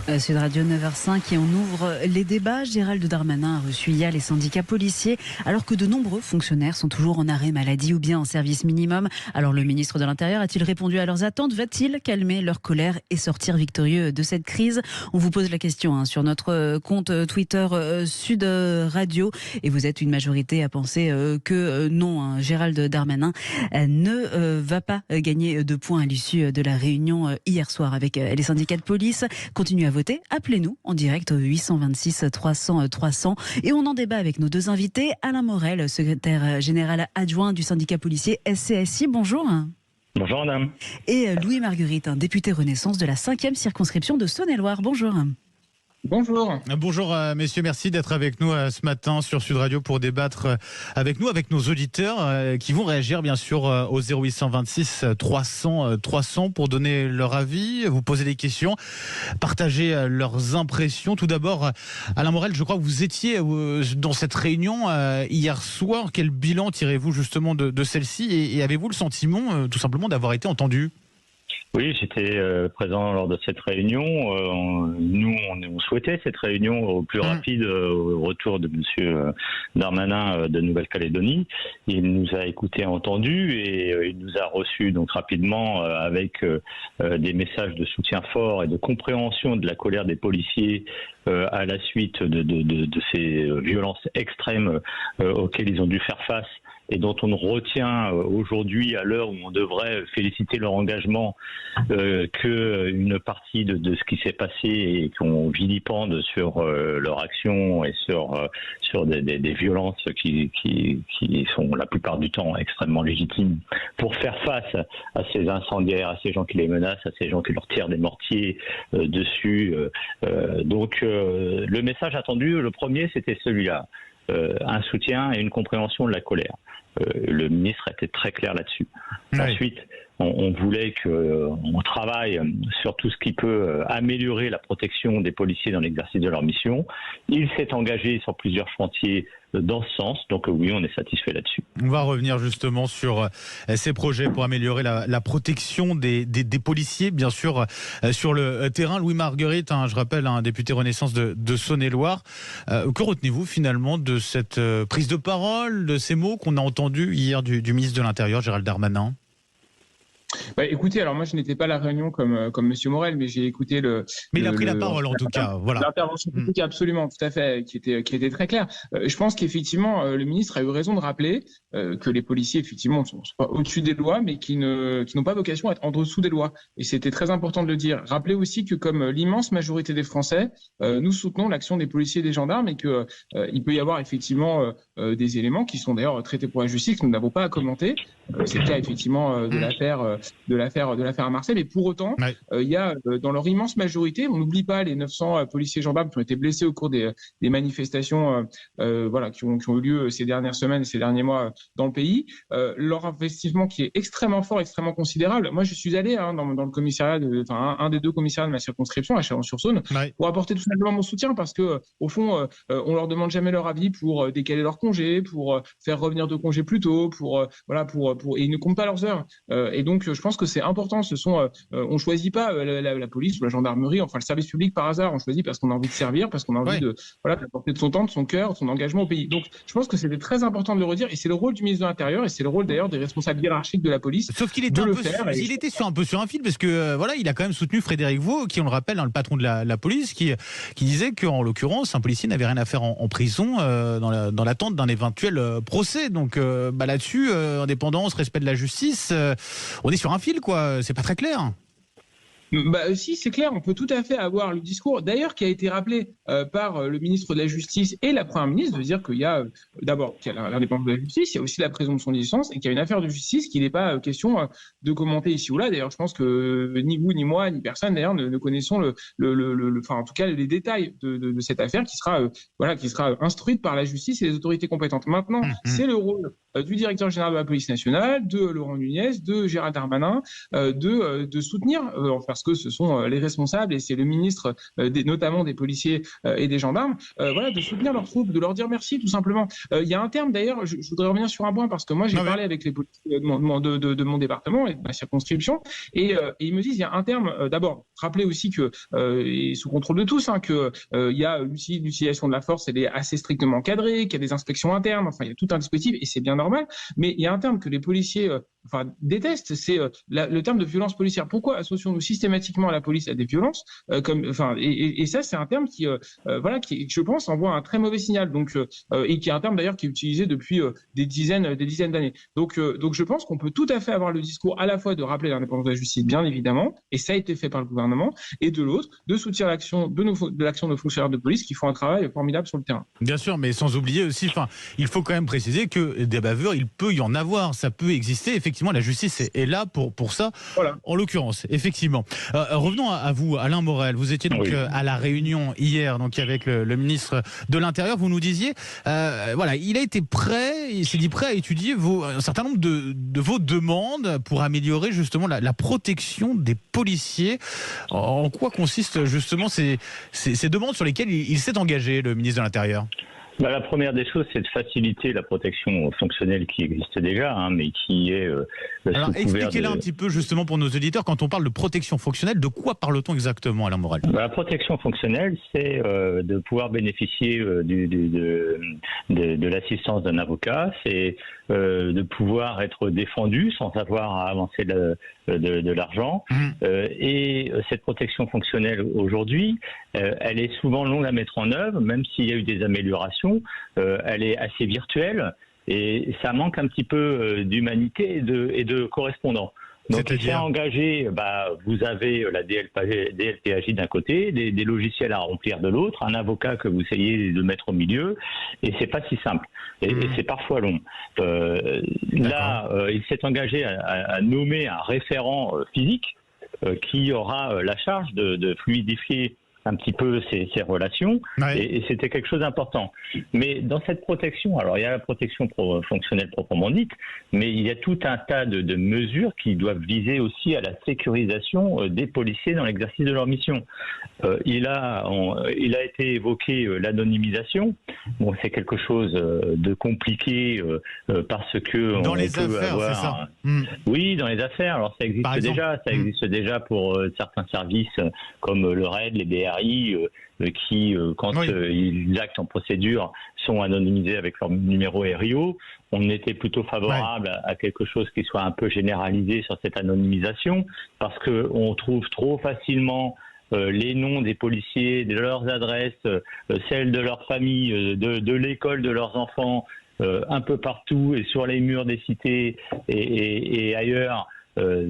Sud Radio 9h05 et on ouvre les débats. Gérald Darmanin a reçu hier les syndicats policiers alors que de nombreux fonctionnaires sont toujours en arrêt maladie ou bien en service minimum. Alors le ministre de l'Intérieur a-t-il répondu à leurs attentes? Va-t-il calmer leur colère et sortir victorieux de cette crise? On vous pose la question sur notre compte Twitter Sud Radio et vous êtes une majorité à penser que non, Gérald Darmanin ne va pas gagner de points à l'issue de la réunion hier soir avec les syndicats de police. Continuez à voter, appelez-nous en direct au 826 300 300 et on en débat avec nos deux invités. Alain Morel, secrétaire général adjoint du syndicat policier SCSI, bonjour. Bonjour madame. Et Louis Marguerite, député Renaissance de la 5e circonscription de Saône-et-Loire, bonjour. Bonjour. Bonjour messieurs, merci d'être avec nous ce matin sur Sud Radio pour débattre avec nous, avec nos auditeurs qui vont réagir bien sûr au 0826 300 300 pour donner leur avis, vous poser des questions, partager leurs impressions. Tout d'abord, Alain Morel, je crois que vous étiez dans cette réunion hier soir. Quel bilan tirez-vous justement de celle-ci et avez-vous le sentiment tout simplement d'avoir été entendu ? Oui, j'étais présent lors de cette réunion. Nous, on souhaitait cette réunion au plus rapide au retour de M. Darmanin de Nouvelle-Calédonie. Il nous a écoutés, entendus et il nous a reçus donc rapidement avec des messages de soutien fort et de compréhension de la colère des policiers à la suite de ces violences extrêmes auxquelles ils ont dû faire face et dont on retient aujourd'hui, à l'heure où on devrait féliciter leur engagement, qu'une partie de ce qui s'est passé et qu'on vilipende sur leur action et sur des violences qui sont la plupart du temps extrêmement légitimes pour faire face à ces incendiaires, à ces gens qui les menacent, à ces gens qui leur tirent des mortiers dessus. Donc le message attendu, le premier, c'était celui-là. Un soutien et une compréhension de la colère. Le ministre était très clair là-dessus. Oui. Ensuite, on voulait qu'on travaille sur tout ce qui peut améliorer la protection des policiers dans l'exercice de leur mission. Il s'est engagé sur plusieurs chantiers dans ce sens, donc oui, on est satisfait là-dessus. On va revenir justement sur ces projets pour améliorer la protection des policiers, bien sûr, sur le terrain. Louis Marguerite, je rappelle, un député Renaissance de Saône-et-Loire. Que retenez-vous finalement de cette prise de parole, de ces mots qu'on a entendus hier du ministre de l'Intérieur, Gérald Darmanin ? Écoutez, alors moi je n'étais pas à la réunion comme Monsieur Morel, mais j'ai écouté Mais il a pris la parole en tout cas, voilà. L'intervention publique, absolument, tout à fait, qui était très claire. Je pense qu'effectivement le ministre a eu raison de rappeler que les policiers effectivement sont pas au-dessus des lois, mais qui n'ont pas vocation à être en dessous des lois. Et c'était très important de le dire. Rappelez aussi que comme l'immense majorité des Français, nous soutenons l'action des policiers et des gendarmes et que il peut y avoir effectivement des éléments qui sont d'ailleurs traités pour la justice que nous n'avons pas à commenter. C'est le cas effectivement de l'affaire à Marseille, mais pour autant, il y a dans leur immense majorité, on n'oublie pas les 900 policiers et gendarmes qui ont été blessés au cours des manifestations qui ont eu lieu ces dernières semaines et ces derniers mois dans le pays, leur investissement qui est extrêmement fort, extrêmement considérable. Moi, je suis allé dans le commissariat, un des deux commissariats de ma circonscription, à Chalon-sur-Saône, pour apporter tout simplement mon soutien parce que au fond, on leur demande jamais leur avis pour décaler leur congé, pour faire revenir de congé plus tôt, et ils ne comptent pas leurs heures. Et donc, je pense que c'est important. On choisit pas la police ou la gendarmerie, enfin le service public par hasard. On choisit parce qu'on a envie de servir, parce qu'on a envie d'apporter de son temps, de son cœur, de son engagement au pays. Donc, je pense que c'était très important de le redire. Et c'est le rôle du ministre de l'Intérieur et c'est le rôle d'ailleurs des responsables hiérarchiques de la police. Sauf qu'il était il était un peu sur un fil parce que il a quand même soutenu Frédéric Vaux, qui on le rappelle, le patron de la police, qui disait qu'en l'occurrence un policier n'avait rien à faire en prison dans l'attente d'un éventuel procès. Donc là-dessus, indépendance, respect de la justice, on est sur un fil, quoi. C'est pas très clair. Si, c'est clair, on peut tout à fait avoir le discours, d'ailleurs, qui a été rappelé par le ministre de la Justice et la Première ministre, de dire qu'il y a d'abord qu'il y a l'indépendance de la justice, il y a aussi la présomption d'innocence et qu'il y a une affaire de justice qu'il n'est pas question de commenter ici ou là. D'ailleurs, je pense que ni vous, ni moi, ni personne d'ailleurs ne connaissons en tout cas les détails de cette affaire qui sera instruite par la justice et les autorités compétentes. Maintenant, c'est le rôle du directeur général de la police nationale, de Laurent Nunez, de Gérald Darmanin, de soutenir, en faire parce que ce sont les responsables et c'est le ministre, notamment des policiers et des gendarmes, voilà, de soutenir leurs troupes, de leur dire merci tout simplement. Il y a un terme d'ailleurs, je voudrais revenir sur un point parce que moi j'ai parlé avec les policiers de mon département et de ma circonscription et ils me disent il y a un terme, d'abord, rappelez aussi que, et sous contrôle de tous, que il y a l'utilisation de la force, elle est assez strictement encadrée, qu'il y a des inspections internes, enfin il y a tout un dispositif et c'est bien normal, mais il y a un terme que les policiers détestent, c'est le terme de violence policière. Pourquoi associons-nous systématiquement la police à des violences et ça c'est un terme qui je pense envoie un très mauvais signal et qui est un terme d'ailleurs qui est utilisé depuis des dizaines d'années. Donc je pense qu'on peut tout à fait avoir le discours à la fois de rappeler l'indépendance de la justice, bien évidemment, et ça a été fait par le gouvernement, et de l'autre de soutenir l'action de nos fonctionnaires de police qui font un travail formidable sur le terrain. Bien sûr, mais sans oublier aussi, il faut quand même préciser que des bavures, il peut y en avoir, ça peut exister. Effectivement, la justice est là pour ça, voilà. En l'occurrence, effectivement. Revenons à vous, Alain Morel. Vous étiez donc à la réunion hier, donc avec le ministre de l'Intérieur. Vous nous disiez, il a été prêt, il s'est dit prêt à étudier un certain nombre de vos demandes pour améliorer justement la protection des policiers. En quoi consistent justement ces demandes sur lesquelles il s'est engagé, le ministre de l'Intérieur ? La première des choses, c'est de faciliter la protection fonctionnelle qui existe déjà, mais qui est Alors, expliquez-la un petit peu justement pour nos auditeurs. Quand on parle de protection fonctionnelle, de quoi parle-t-on exactement, Alain Morel ? La protection fonctionnelle, c'est de pouvoir bénéficier de l'assistance d'un avocat, c'est de pouvoir être défendu sans avoir à avancer de l'argent. Et cette protection fonctionnelle aujourd'hui, elle est souvent longue à mettre en œuvre, même s'il y a eu des améliorations. Elle est assez virtuelle et ça manque un petit peu d'humanité et de correspondants. Donc il s'est engagé, vous avez la DLPAJ d'un côté, des logiciels à remplir de l'autre, un avocat que vous essayez de mettre au milieu, et c'est pas si simple, et c'est parfois long. Il s'est engagé à nommer un référent physique qui aura la charge de fluidifier un petit peu ces relations, et c'était quelque chose d'important. Mais dans cette protection, alors il y a la protection fonctionnelle proprement dite, mais il y a tout un tas de mesures qui doivent viser aussi à la sécurisation des policiers dans l'exercice de leur mission. Il a été évoqué l'anonymisation. Bon, c'est quelque chose de compliqué parce que dans les affaires, c'est ça. Oui, dans les affaires. Alors ça existe déjà. Ça existe déjà pour certains services comme le RAID, les BRI, qui, quand ils actent en procédure, sont anonymisés avec leur numéro RIO. On était plutôt favorable à quelque chose qui soit un peu généralisé sur cette anonymisation, parce qu'on trouve trop facilement les noms des policiers, de leurs adresses, celles de leur famille, de l'école de leurs enfants, un peu partout et sur les murs des cités et ailleurs. On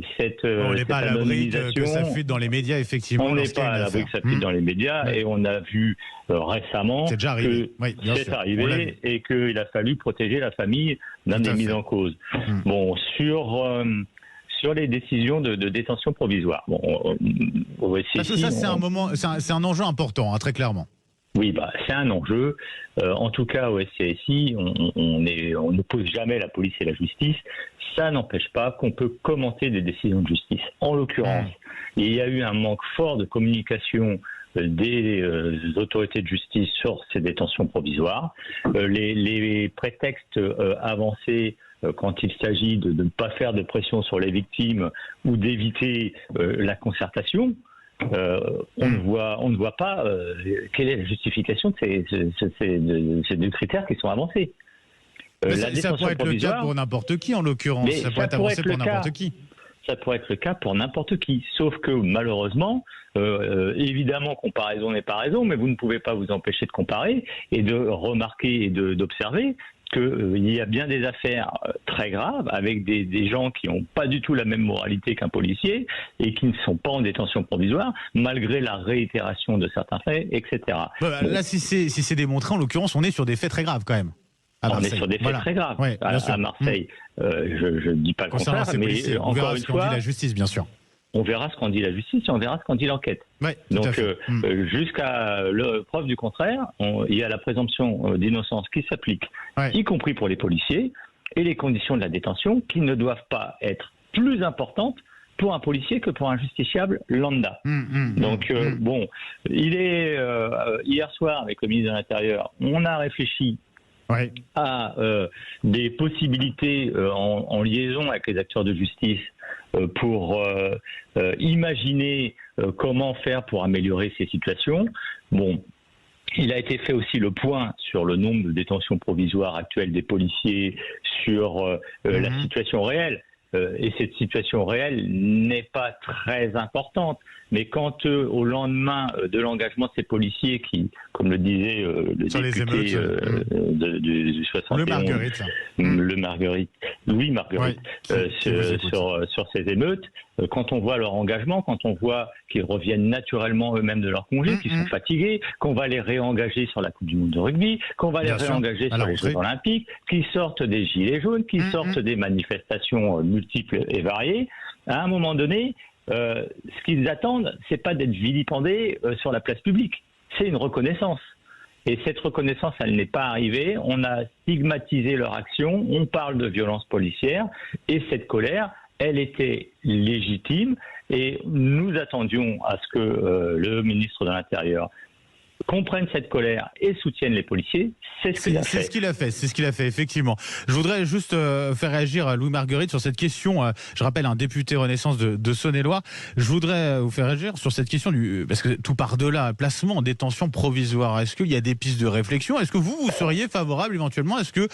n'est pas à l'abri que ça fuite dans les médias, effectivement. On n'est pas à l'abri que ça fuite dans les médias, et on a vu récemment que c'est arrivé et qu'il a fallu protéger la famille d'un des mis en cause. Bon, sur les décisions de détention provisoire. Parce que ça, c'est un enjeu important, très clairement. Oui, c'est un enjeu. En tout cas, au SCSI, on n'oppose jamais la police et la justice. Ça n'empêche pas qu'on peut commenter des décisions de justice. En l'occurrence, il y a eu un manque fort de communication des autorités de justice sur ces détentions provisoires. Les prétextes avancés quand il s'agit de ne pas faire de pression sur les victimes ou d'éviter la concertation, on ne voit pas quelle est la justification de ces deux critères qui sont avancés. Ça pourrait être le cas pour n'importe qui, en l'occurrence. Ça pourrait être avancé pour n'importe qui. Ça pourrait être le cas pour n'importe qui. Sauf que malheureusement, évidemment, comparaison n'est pas raison, mais vous ne pouvez pas vous empêcher de comparer et de remarquer et d'observer qu'il y a bien des affaires très graves avec des gens qui n'ont pas du tout la même moralité qu'un policier et qui ne sont pas en détention provisoire, malgré la réitération de certains faits, etc. Là, si c'est démontré, en l'occurrence, on est sur des faits très graves quand même. On est sur des faits très graves. À Marseille, je ne dis pas le contraire, mais encore une fois, on dit la justice, bien sûr. On verra ce qu'en dit la justice et on verra ce qu'en dit l'enquête. Donc, jusqu'à preuve du contraire, il y a la présomption d'innocence qui s'applique, y compris pour les policiers, et les conditions de la détention qui ne doivent pas être plus importantes pour un policier que pour un justiciable lambda. Donc bon, il est hier soir avec le ministre de l'Intérieur, on a réfléchi à des possibilités en liaison avec les acteurs de justice pour imaginer comment faire pour améliorer ces situations. Bon, il a été fait aussi le point sur le nombre de détentions provisoires actuelles des policiers, sur la situation réelle. Et cette situation réelle n'est pas très importante. Mais quand au lendemain de l'engagement de ces policiers qui, comme le disait le sur député du 71, Louis Marguerite, sur ces émeutes, quand on voit leur engagement, quand on voit qu'ils reviennent naturellement eux-mêmes de leur congé, qu'ils sont fatigués, qu'on va les réengager sur la Coupe du Monde de rugby, qu'on va les réengager sur les Jeux Olympiques, qu'ils sortent des gilets jaunes, qu'ils sortent des manifestations multiples et variées, à un moment donné, ce qu'ils attendent, c'est pas d'être vilipendés sur la place publique, c'est une reconnaissance. Et cette reconnaissance, elle n'est pas arrivée. On a stigmatisé leur action, on parle de violence policière, et cette colère, elle était légitime. Et nous attendions à ce que le ministre de l'Intérieur comprenne cette colère et soutienne les policiers. C'est ce qu'il a fait. C'est ce qu'il a fait, effectivement. Je voudrais juste faire réagir Louis Marguerite sur cette question. Je rappelle, un député Renaissance de Saône-et-Loire. Je voudrais vous faire réagir sur cette question parce que tout par delà, placement en détention provisoire. Est-ce qu'il y a des pistes de réflexion? Est-ce que vous seriez favorable éventuellement? Est-ce que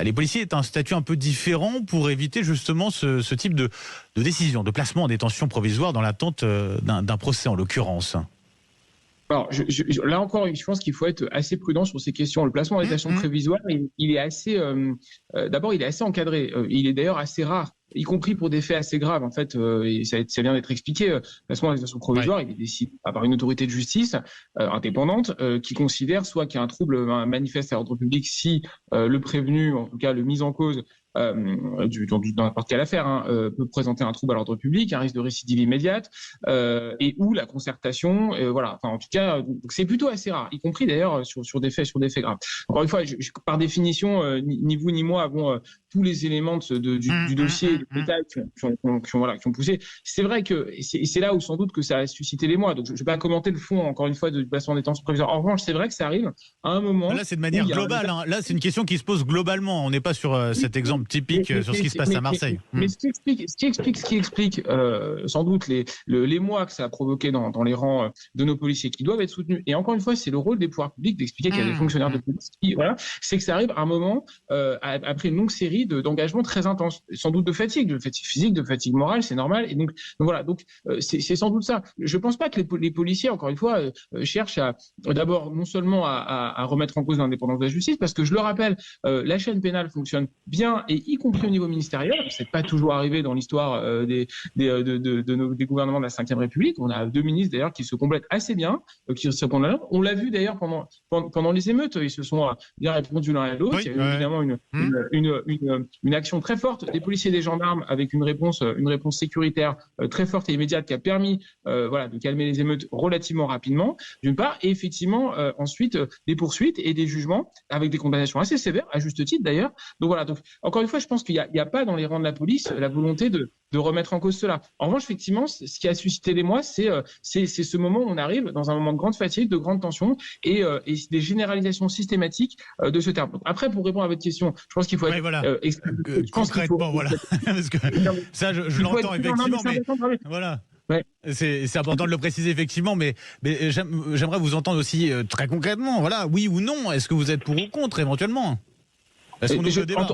les policiers aient un statut un peu différent pour éviter justement ce type de décision, de placement en détention provisoire dans l'attente d'un procès en l'occurrence? Alors, là encore, je pense qu'il faut être assez prudent sur ces questions. Le placement en détention provisoire, il est assez, d'abord, il est assez encadré. Il est d'ailleurs assez rare, y compris pour des faits assez graves. En fait, et ça vient d'être expliqué. Le placement en détention provisoire, il est décidé par une autorité de justice indépendante qui considère soit qu'il y a un trouble manifeste à l'ordre public si le prévenu, en tout cas le mis en cause, dans n'importe quelle affaire, peut présenter un trouble à l'ordre public, un risque de récidive immédiate, et où la concertation, voilà. Enfin, en tout cas, c'est plutôt assez rare, y compris d'ailleurs sur des faits graves. Encore une fois, par définition, ni vous ni moi avons tous les éléments du dossier, des détails qui ont poussé. C'est vrai que c'est là où sans doute que ça a suscité l'émoi. Donc je ne vais pas commenter le fond encore une fois du placement en détention provisoire. En revanche, c'est vrai que ça arrive à un moment. Là, c'est de manière globale. Là, c'est une question qui se pose globalement. On n'est pas sur cet exemple typique sur ce qui se passe à Marseille. Mais ce qui explique sans doute l'émoi que ça a provoqué dans les rangs de nos policiers qui doivent être soutenus. Et encore une fois, c'est le rôle des pouvoirs publics d'expliquer qu'il y a des fonctionnaires de police qui, voilà, c'est que ça arrive à un moment après une longue série d'engagements très intenses, sans doute de fatigue physique, de fatigue morale, c'est normal. Et donc voilà, donc c'est sans doute ça. Je pense pas que les policiers, encore une fois, cherchent à d'abord non seulement à remettre en cause l'indépendance de la justice, parce que je le rappelle, la chaîne pénale fonctionne bien, et y compris au niveau ministériel. C'est pas toujours arrivé dans l'histoire des gouvernements de la Ve République. On a deux ministres d'ailleurs qui se complètent assez bien, qui se répondent à l'un. On l'a vu d'ailleurs pendant les émeutes, ils se sont bien répondus l'un à l'autre. Il y a eu évidemment une action très forte des policiers et des gendarmes avec une réponse sécuritaire très forte et immédiate qui a permis de calmer les émeutes relativement rapidement, d'une part, et effectivement ensuite des poursuites et des jugements avec des condamnations assez sévères, à juste titre d'ailleurs. Donc voilà, donc encore une fois, je pense qu'il n'y a pas dans les rangs de la police la volonté de remettre en cause cela. En revanche, effectivement, ce qui a suscité l'émoi, c'est ce moment où on arrive dans un moment de grande fatigue, de grande tension et des généralisations systématiques de ce terme. Donc, après, pour répondre à votre question, je pense qu'il faut être concrètement, voilà. Parce que ça, je l'entends effectivement, mais voilà. Ouais. C'est important de le préciser effectivement, mais j'aimerais vous entendre aussi très concrètement. Voilà, oui ou non, est-ce que vous êtes pour ou contre éventuellement? Est-ce qu'on ouvre le débat?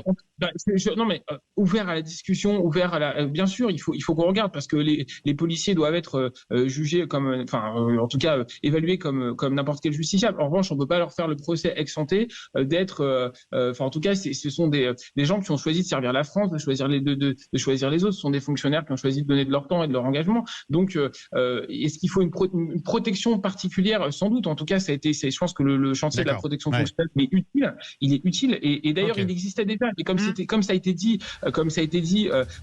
Non, mais ouvert à la discussion, ouvert à la. Bien sûr, il faut qu'on regarde parce que les policiers doivent être jugés comme, en tout cas évalués comme n'importe quel justiciable. En revanche, on peut pas leur faire le procès ex ante d'être. En tout cas, ce sont des gens qui ont choisi de servir la France, de choisir les autres. Ce sont des fonctionnaires qui ont choisi de donner de leur temps et de leur engagement. Donc, est-ce qu'il faut une protection particulière? Sans doute. En tout cas, je pense que le chantier de la protection fonctionnelle est utile. Il est utile et d'ailleurs. Il existait déjà, et comme comme ça a été dit,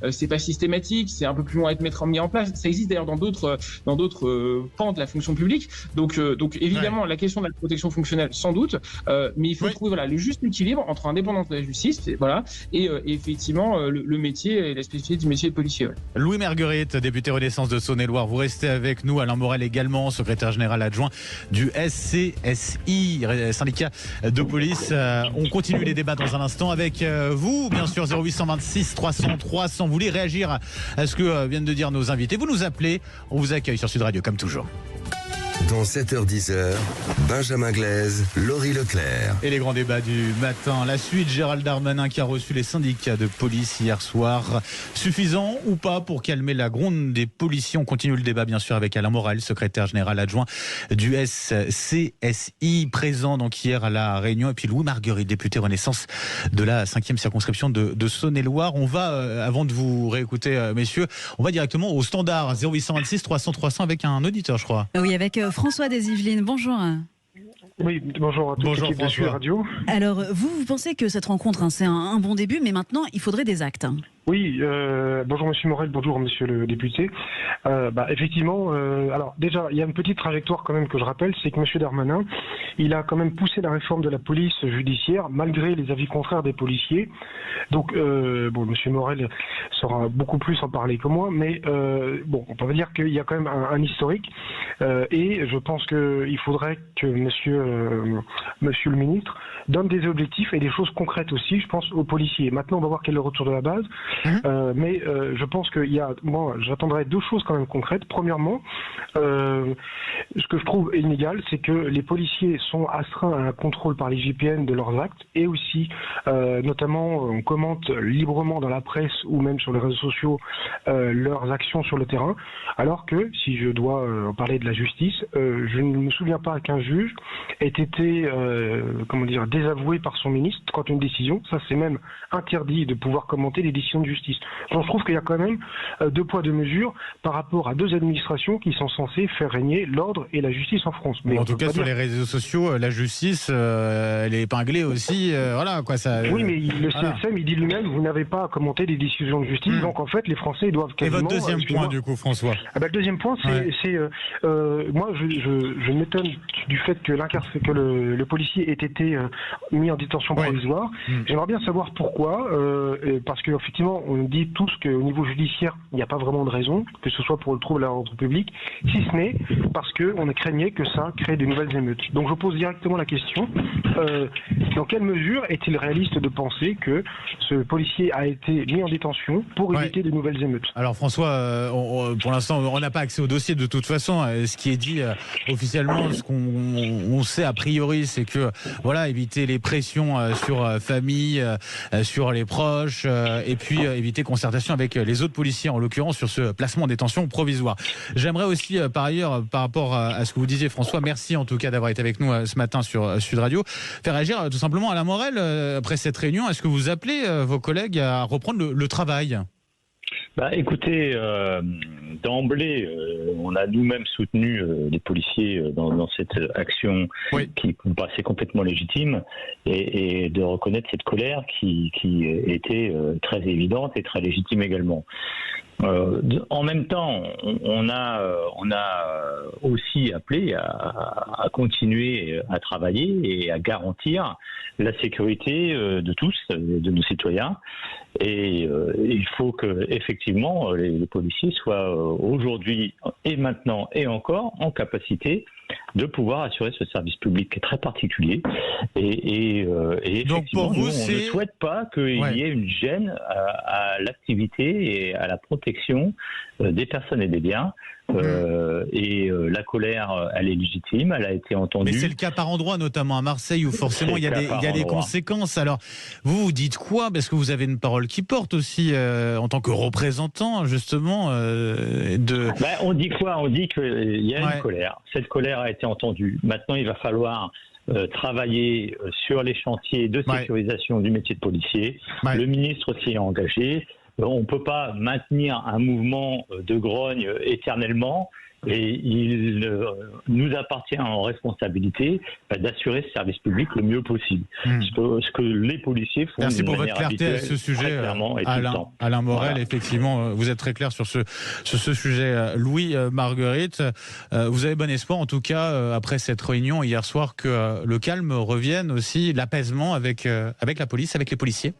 c'est pas systématique, c'est un peu plus loin à être mis en place. Ça existe d'ailleurs dans d'autres pans de la fonction publique. Donc évidemment, la question de la protection fonctionnelle, sans doute, mais il faut trouver le juste équilibre entre indépendance de la justice, et effectivement le métier et la spécificité du métier de policier. Louis Marguerite, député Renaissance de Saône-et-Loire, vous restez avec nous. Alain Morel également, secrétaire général adjoint du SCSI, syndicat de police. On continue les débats dans un instant avec vous, bien sûr, 0826 300 300. Vous voulez réagir à ce que viennent de dire nos invités, vous nous appelez, on vous accueille sur Sud Radio comme toujours. Dans 7h-10h, Benjamin Glaise, Laurie Leclerc. Et les grands débats du matin. La suite, Gérald Darmanin qui a reçu les syndicats de police hier soir. Suffisant ou pas pour calmer la gronde des policiers? On continue le débat bien sûr avec Alain Morel, secrétaire général adjoint du SCSI, présent donc hier à la Réunion. Et puis Louis Marguerite, député Renaissance de la 5e circonscription de Saône-et-Loire. On va, avant de vous réécouter messieurs, on va directement au standard 0826 300 300 avec un auditeur je crois. Oui, avec François des Yvelines, bonjour. Oui, bonjour à toute l'équipe de Sud Radio. Alors, vous pensez que cette rencontre, c'est un bon début, mais maintenant, il faudrait des actes. Oui, bonjour Monsieur Morel, bonjour Monsieur le député. Effectivement, alors déjà, il y a une petite trajectoire quand même que je rappelle, c'est que Monsieur Darmanin, il a quand même poussé la réforme de la police judiciaire, malgré les avis contraires des policiers. Donc, Monsieur Morel saura beaucoup plus en parler que moi, mais on peut dire qu'il y a quand même un historique, et je pense qu'il faudrait que Monsieur le ministre donne des objectifs et des choses concrètes aussi, je pense, aux policiers. Maintenant, on va voir quel est le retour de la base. Mais je pense moi, j'attendrai deux choses quand même concrètes. Premièrement, ce que je trouve inégal, c'est que les policiers sont astreints à un contrôle par les GIGN de leurs actes, et aussi, notamment, on commente librement dans la presse ou même sur les réseaux sociaux leurs actions sur le terrain, alors que, si je dois parler de la justice, je ne me souviens pas qu'un juge ait été, désavoué par son ministre quand une décision, ça c'est même interdit de pouvoir commenter les décisions de justice. Donc je trouve qu'il y a quand même deux poids deux mesures par rapport à deux administrations qui sont censées faire régner l'ordre et la justice en France. Mais en tout cas, sur les réseaux sociaux, la justice, elle est épinglée aussi. Oui, mais le CSM, il dit lui-même, vous n'avez pas à commenter les décisions de justice. Donc en fait, les Français doivent quasiment... Et votre deuxième point, du coup, François? Le deuxième point, moi, je m'étonne du fait que le policier ait été mis en détention provisoire. J'aimerais bien savoir pourquoi, parce qu'effectivement, on dit tous qu'au niveau judiciaire, il n'y a pas vraiment de raison, que ce soit pour le trouble à l'ordre public, si ce n'est parce qu'on craignait que ça crée de nouvelles émeutes. Donc je pose directement la question, dans quelle mesure est-il réaliste de penser que ce policier a été mis en détention pour éviter de nouvelles émeutes? Alors François, pour l'instant, on n'a pas accès au dossier de toute façon. Ce qui est dit officiellement, ce qu'on sait a priori, c'est que éviter les pressions sur famille, sur les proches, et puis éviter concertation avec les autres policiers, en l'occurrence sur ce placement en détention provisoire. J'aimerais aussi, par ailleurs, par rapport à ce que vous disiez, François, merci en tout cas d'avoir été avec nous ce matin sur Sud Radio, faire réagir tout simplement Alain Morel après cette réunion. Est-ce que vous appelez vos collègues à reprendre le travail? Écoutez, d'emblée, on a nous-mêmes soutenu les policiers dans cette action qui nous paraissait complètement légitime, et de reconnaître cette colère qui était très évidente et très légitime également. En même temps, on a aussi appelé à continuer à travailler et à garantir la sécurité de tous, de nos citoyens. Et il faut que effectivement les policiers soient aujourd'hui et maintenant et encore en capacité de pouvoir assurer ce service public qui est très particulier. Et donc pour vous, on ne souhaite pas qu'il y ait une gêne à l'activité et à la protection des personnes et des biens. La colère, elle est légitime, elle a été entendue. Mais c'est le cas par endroit, notamment à Marseille, où forcément il y a des conséquences. Alors, vous dites quoi? Parce que vous avez une parole qui porte aussi en tant que représentant, justement, on dit quoi? On dit qu'il y a une colère. Cette colère a été entendue. Maintenant, il va falloir travailler sur les chantiers de sécurisation du métier de policier. Le ministre s'y est engagé. On ne peut pas maintenir un mouvement de grogne éternellement. Et il nous appartient en responsabilité d'assurer ce service public le mieux possible. Ce que les policiers font. Merci pour votre clarté à ce sujet, Alain Morel. Voilà. Effectivement, vous êtes très clair sur ce sujet. Louis, Marguerite, vous avez bon espoir, en tout cas, après cette réunion hier soir, que le calme revienne aussi, l'apaisement avec la police, avec les policiers?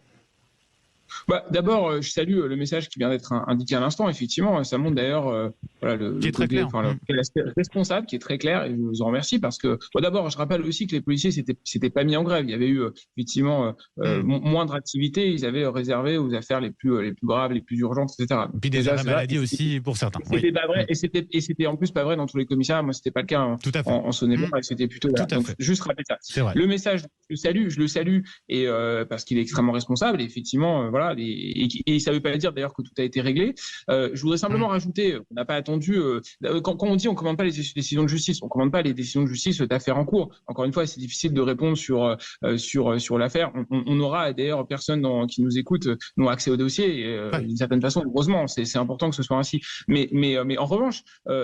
D'abord, je salue le message qui vient d'être indiqué à l'instant. Effectivement, ça montre d'ailleurs l'aspect responsable qui est très clair, et je vous en remercie parce que d'abord, je rappelle aussi que les policiers s'étaient pas mis en grève. Il y avait eu effectivement moindre activité. Ils avaient réservé aux affaires les plus graves, les plus urgentes, etc. Et puis des arrêts maladie aussi pour certains. C'était pas vrai, et c'était en plus pas vrai dans tous les commissariats. Moi, c'était pas le cas en Saône-et-Loire, et c'était plutôt là. Donc, juste rappeler ça. Le message, je le salue, et parce qu'il est extrêmement responsable. Et effectivement, et ça ne veut pas dire d'ailleurs que tout a été réglé. Je voudrais simplement rajouter, on n'a pas attendu, quand on dit on ne commande pas les décisions de justice, on ne commande pas les décisions de justice d'affaires en cours. Encore une fois, c'est difficile de répondre sur l'affaire. On aura d'ailleurs personne qui nous écoute n'ont accès au dossier, d'une certaine façon, heureusement, c'est important que ce soit ainsi. Mais en revanche,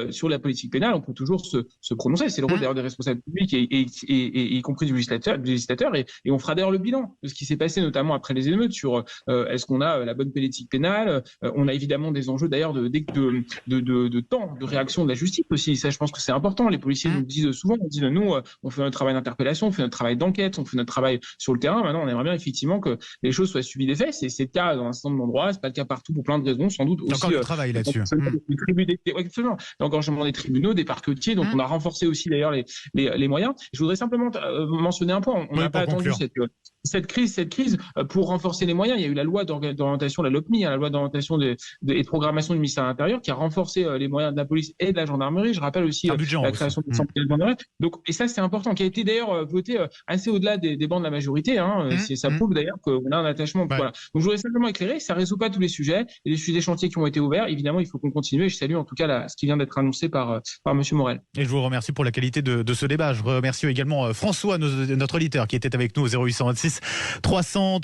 sur la politique pénale, on peut toujours se prononcer. C'est le rôle d'ailleurs des responsables publics et y compris du législateur, et on fera d'ailleurs le bilan de ce qui s'est passé, notamment après les émeutes, sur est-ce qu'on a la bonne politique pénale. On a évidemment des enjeux d'ailleurs de temps de réaction de la justice aussi. Ça, je pense que c'est important. Les policiers nous disent souvent, nous, on fait notre travail d'interpellation, on fait notre travail d'enquête, on fait notre travail sur le terrain. Maintenant, on aimerait bien effectivement que les choses soient suivies des faits. C'est le cas dans un certain nombre d'endroits, c'est pas le cas partout pour plein de raisons, sans doute aussi. Encore du travail là-dessus. L'engorgement des tribunaux, des parquetiers, donc on a renforcé aussi d'ailleurs les moyens. Je voudrais simplement mentionner un point. On n'a pas attendu cette crise pour renforcer les moyens. Il y a eu la loi d'orientation, la LOPMI, la loi d'orientation et de programmation du ministère de l'Intérieur, qui a renforcé les moyens de la police et de la gendarmerie. Je rappelle aussi la création de centres de gendarmerie. Donc, et ça, c'est important, qui a été d'ailleurs voté assez au-delà des bancs de la majorité. Ça prouve d'ailleurs qu'on a un attachement. Voilà. Donc, je voudrais simplement éclairer, ça ne résout pas tous les sujets. Il y a des chantiers qui ont été ouverts. Évidemment, il faut qu'on continue. Et je salue en tout cas ce qui vient d'être annoncé par M. Morel. Et je vous remercie pour la qualité de ce débat. Je remercie également François, notre auditeur, qui était avec nous au 0826 300.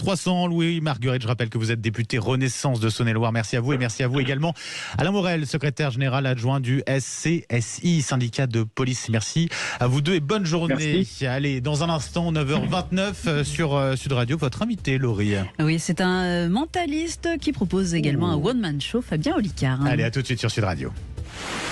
Louis, Marguerite, je rappelle que vous êtes député Renaissance de Saône-et-Loire. Merci à vous, et merci à vous également Alain Morel, secrétaire général adjoint du SCSI, syndicat de police. Merci à vous deux et bonne journée. Merci. Allez, dans un instant, 9h29 sur Sud Radio, votre invité, Laurie. Oui, c'est un mentaliste qui propose également un one-man show, Fabien Olicard. Allez, à tout de suite sur Sud Radio.